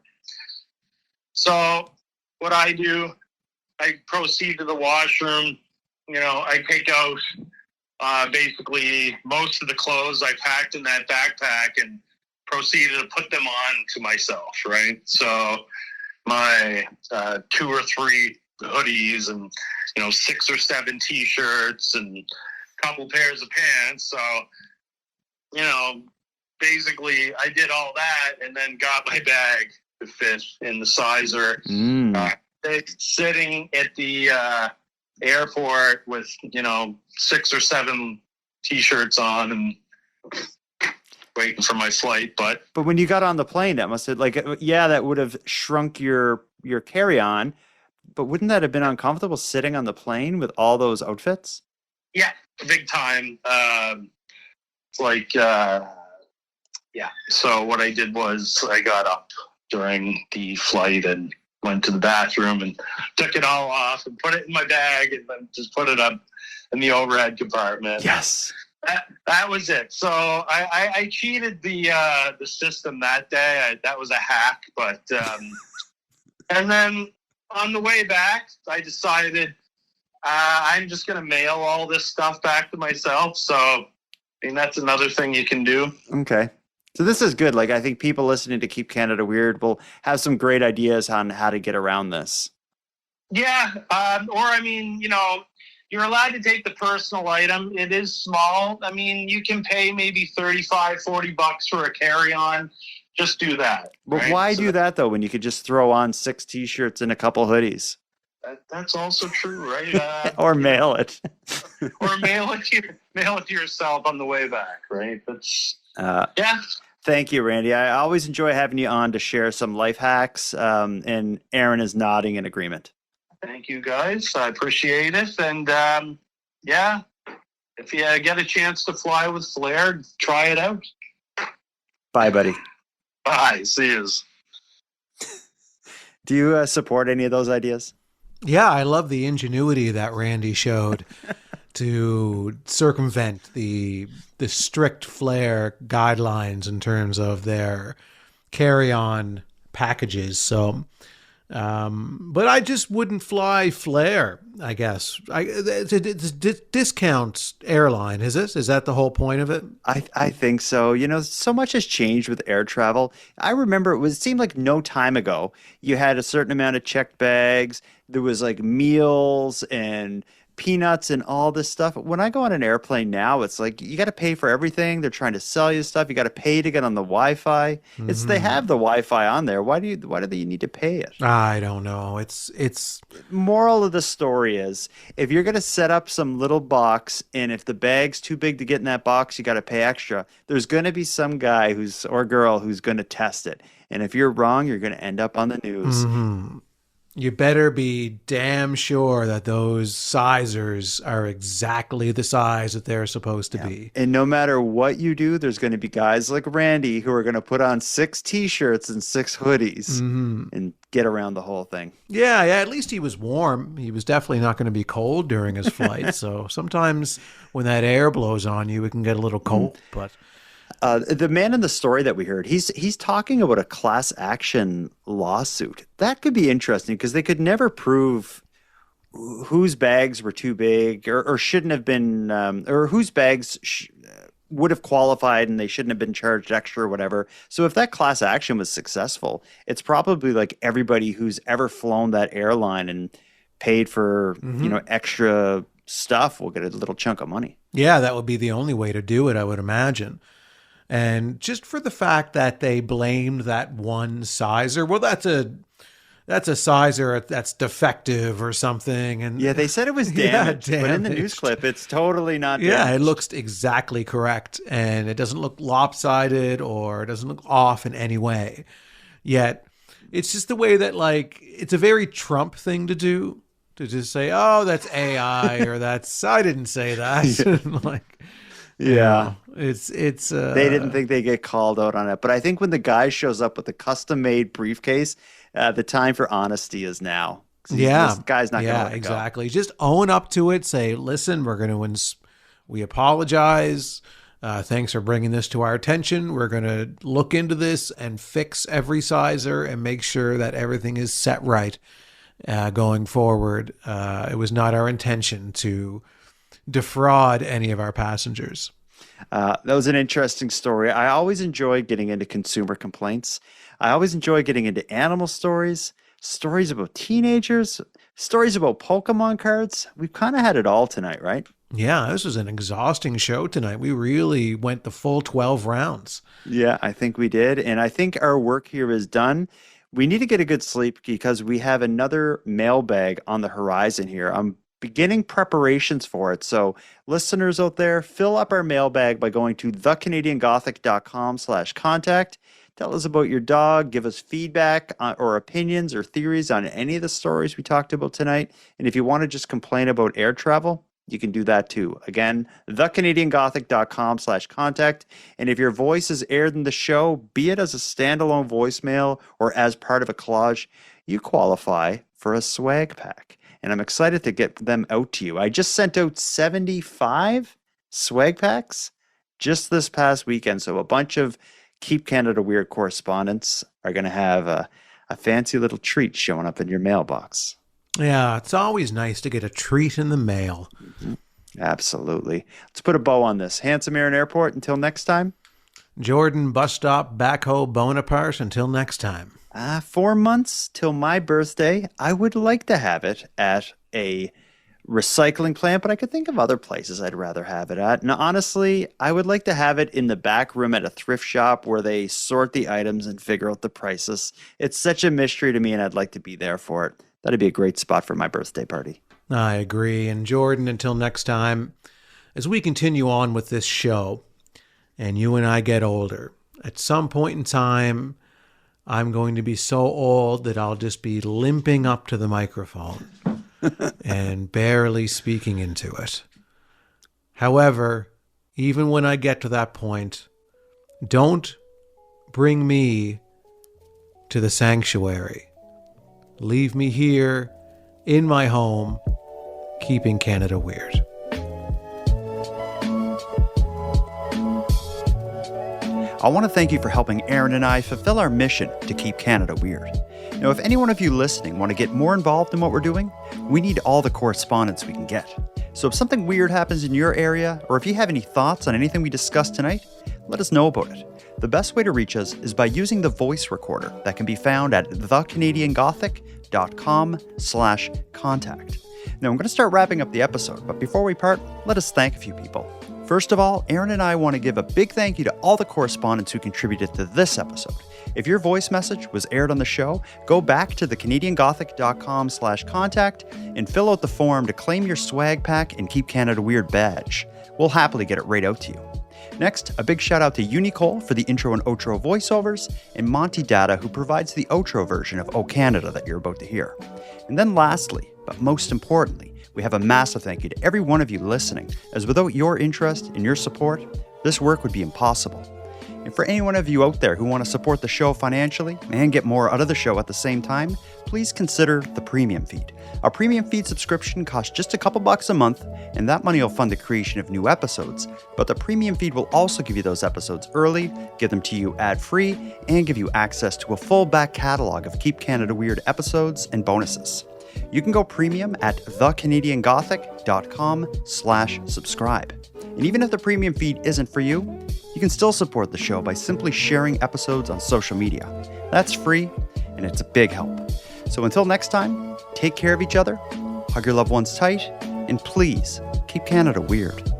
So what I do, I proceed to the washroom. You know, I take out basically most of the clothes I packed in that backpack and proceeded to put them on to myself, right? So my 2 or 3 hoodies and, 6 or 7 T-shirts and a couple pairs of pants. So, basically I did all that and then got my bag to fit in the sizer. Sitting at the airport with 6 or 7 T-shirts on and waiting for my flight. But when you got on the plane, that must have that would have shrunk your carry-on. But wouldn't that have been uncomfortable sitting on the plane with all those outfits? Yeah, big time. So what I did was I got up during the flight and went to the bathroom and took it all off and put it in my bag and then just put it up in the overhead compartment. Yes. That was it. So I cheated the system that day. That was a hack. But and then on the way back, I decided I'm just going to mail all this stuff back to myself. So that's another thing you can do. Okay. So this is good. I think people listening to Keep Canada Weird will have some great ideas on how to get around this. Yeah. You're allowed to take the personal item. It is small. You can pay maybe $35-40 for a carry-on. Just do that. But right? why do that, though, when you could just throw on 6 T-shirts and a couple hoodies? That's also true, right? Or mail it. Or mail it to yourself on the way back, right? That's yeah. Thank you, Randy. I always enjoy having you on to share some life hacks, and Aaron is nodding in agreement. Thank you, guys. I appreciate it. And if you get a chance to fly with Flair, try it out. Bye, buddy. Bye. See you. Do you support any of those ideas? Yeah, I love the ingenuity that Randy showed to circumvent the strict Flair guidelines in terms of their carry-on packages. So, but I just wouldn't fly Flair, I guess. It's a discount airline, is it? Is that the whole point of it? I think so. So much has changed with air travel. I remember it seemed like no time ago, you had a certain amount of checked bags. There was meals and peanuts and all this stuff. When I go on an airplane now, it's you got to pay for everything. They're trying to sell you stuff. You got to pay to get on the Wi-Fi. Mm-hmm. They have the Wi-Fi on there. Why do you need to pay it? I don't know. It's moral of the story is if you're going to set up some little box and if the bag's too big to get in that box, you got to pay extra. There's going to be some guy or girl who's going to test it. And if you're wrong, you're going to end up on the news. Mm-hmm. You better be damn sure that those sizers are exactly the size that they're supposed to be. And no matter what you do, there's going to be guys like Randy who are going to put on 6 T-shirts and 6 hoodies and get around the whole thing. Yeah, at least he was warm. He was definitely not going to be cold during his flight. So sometimes when that air blows on you, it can get a little cold. But The man in the story that we heard, he's talking about a class action lawsuit. That could be interesting because they could never prove whose bags were too big or shouldn't have been, or whose bags would have qualified and they shouldn't have been charged extra or whatever. So if that class action was successful, it's probably like everybody who's ever flown that airline and paid for, extra stuff will get a little chunk of money. Yeah, that would be the only way to do it, I would imagine. And just for the fact that they blamed that one sizer, well, that's a sizer that's defective or something. And yeah, they said it was damaged, but in the news clip, it's totally not damaged. Yeah, it looks exactly correct, and it doesn't look lopsided or it doesn't look off in any way. Yet, it's just the way that, like, it's a very Trump thing to do, to just say, oh, that's AI, or that's, I didn't say that. Like, yeah. It's they didn't think they'd get called out on it. But I think when the guy shows up with a custom-made briefcase, the time for honesty is now. This guy's not going to let it exactly. Just own up to it. Say, listen, we apologize. Thanks for bringing this to our attention. We're going to look into this and fix every sizer and make sure that everything is set right going forward. It was not our intention to defraud any of our passengers. That was an interesting story. I always enjoy getting into consumer complaints. I always enjoy getting into animal stories about teenagers, stories about Pokemon cards. We've kind of had it all tonight, right? Yeah, this was an exhausting show tonight. We really went the full 12 rounds. Yeah, I think we did. And I think our work here is done. We need to get a good sleep because we have another mailbag on the horizon here. I'm beginning preparations for it. So listeners out there, fill up our mailbag by going to thecanadiangothic.com/contact. Tell us about your dog. Give us feedback or opinions or theories on any of the stories we talked about tonight. And if you want to just complain about air travel, you can do that too. Again, thecanadiangothic.com/contact. And if your voice is aired in the show, be it as a standalone voicemail or as part of a collage, you qualify for a swag pack. And I'm excited to get them out to you. I just sent out 75 swag packs just this past weekend. So a bunch of Keep Canada Weird correspondents are going to have a fancy little treat showing up in your mailbox. Yeah, it's always nice to get a treat in the mail. Mm-hmm. Absolutely. Let's put a bow on this. Handsome Aaron Airport, until next time. Jordan Bus Stop Backhoe Bonaparte, until next time. 4 months till my birthday. I would like to have it at a recycling plant, but I could think of other places I'd rather have it at. And honestly, I would like to have it in the back room at a thrift shop where they sort the items and figure out the prices. It's such a mystery to me, and I'd like to be there for it. That'd be a great spot for my birthday party. I agree. And Jordan, until next time, as we continue on with this show and you and I get older, at some point in time, I'm going to be so old that I'll just be limping up to the microphone and barely speaking into it. However, even when I get to that point, don't bring me to the sanctuary. Leave me here in my home, keeping Canada weird. I want to thank you for helping Aaron and I fulfill our mission to keep Canada weird. Now, if any one of you listening want to get more involved in what we're doing, we need all the correspondence we can get. So if something weird happens in your area, or if you have any thoughts on anything we discussed tonight, let us know about it. The best way to reach us is by using the voice recorder that can be found at thecanadiangothic.com/contact. Now, I'm going to start wrapping up the episode, but before we part, let us thank a few people. First of all, Aaron and I want to give a big thank you to all the correspondents who contributed to this episode. If your voice message was aired on the show, go back to thecanadiangothic.com/contact and fill out the form to claim your swag pack and Keep Canada Weird badge. We'll happily get it right out to you. Next, a big shout out to Unicole for the intro and outro voiceovers, and Monty Data, who provides the outro version of O Canada that you're about to hear. And then lastly, but most importantly, we have a massive thank you to every one of you listening, as without your interest and your support, this work would be impossible. And for any one of you out there who want to support the show financially and get more out of the show at the same time, please consider the premium feed. Our premium feed subscription costs just a couple bucks a month, and that money will fund the creation of new episodes. But the premium feed will also give you those episodes early, give them to you ad-free, and give you access to a full back catalog of Keep Canada Weird episodes and bonuses. You can go premium at thecanadiangothic.com/subscribe. And even if the premium feed isn't for you, you can still support the show by simply sharing episodes on social media. That's free, and it's a big help. So until next time, take care of each other, hug your loved ones tight, and please keep Canada weird.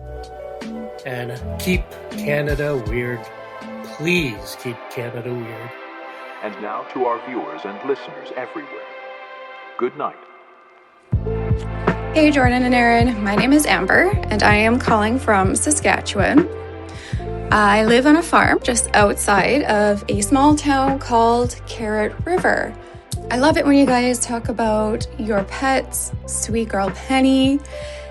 And keep Canada weird. Please keep Canada weird. And now to our viewers and listeners everywhere. Good night. Hey Jordan and Aaron, my name is Amber and I am calling from Saskatchewan. I live on a farm just outside of a small town called Carrot River. I love it when you guys talk about your pets, sweet girl Penny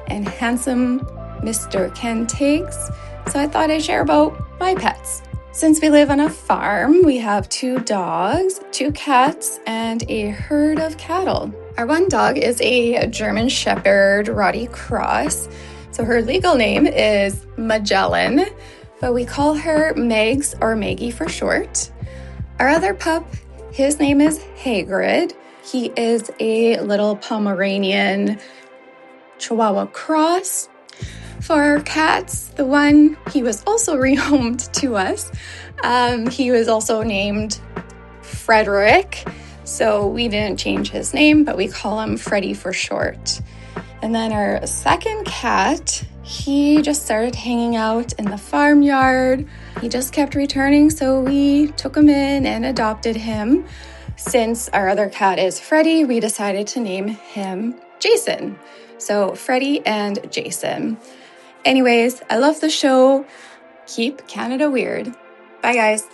and handsome Mr. Ken Tiggs. So I thought I'd share about my pets. Since we live on a farm, we have 2 dogs, 2 cats, and a herd of cattle. Our one dog is a German Shepherd Rottie Cross. So her legal name is Magellan, but we call her Megs or Maggie for short. Our other pup, his name is Hagrid. He is a little Pomeranian Chihuahua cross. For our cats, the one, he was also rehomed to us. He was also named Frederick, so we didn't change his name, but we call him Freddy for short. And then our second cat, he just started hanging out in the farmyard. He just kept returning, so we took him in and adopted him. Since our other cat is Freddy, we decided to name him Jason. So Freddy and Jason. Anyways, I love the show. Keep Canada weird. Bye, guys.